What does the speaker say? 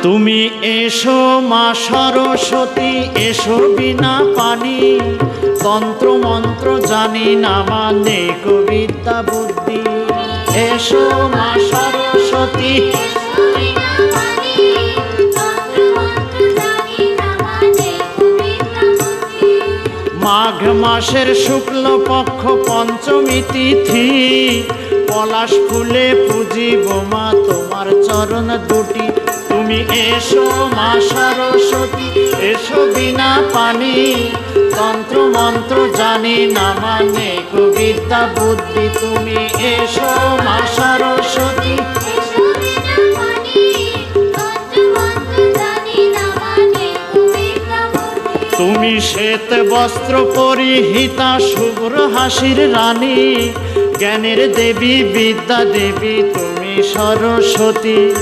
তুমি এসো মা সরস্বতী, এসো বিনা পানি, তন্ত্র মন্ত্র জানি না মানে বিদ্যা বুদ্ধি। এসো মা সরস্বতী, মাঘ মাসের শুক্ল পক্ষ পঞ্চমী তিথি, পলাশ ফুলে পুজিব মা তোমার চরণ দুটি। তুমি এসো মা সরস্বতী, এসো বিনা পানি, তন্ত্র মন্ত্র জানি না মানে বিদ্যা বুদ্ধি। তুমি এসো মা সরস্বতী, তুমি শ্বেত বস্ত্র পরিহিতা শুভ্র হাসির রানী, জ্ঞানের দেবী বিদ্যা দেবী তুমি সরস্বতী।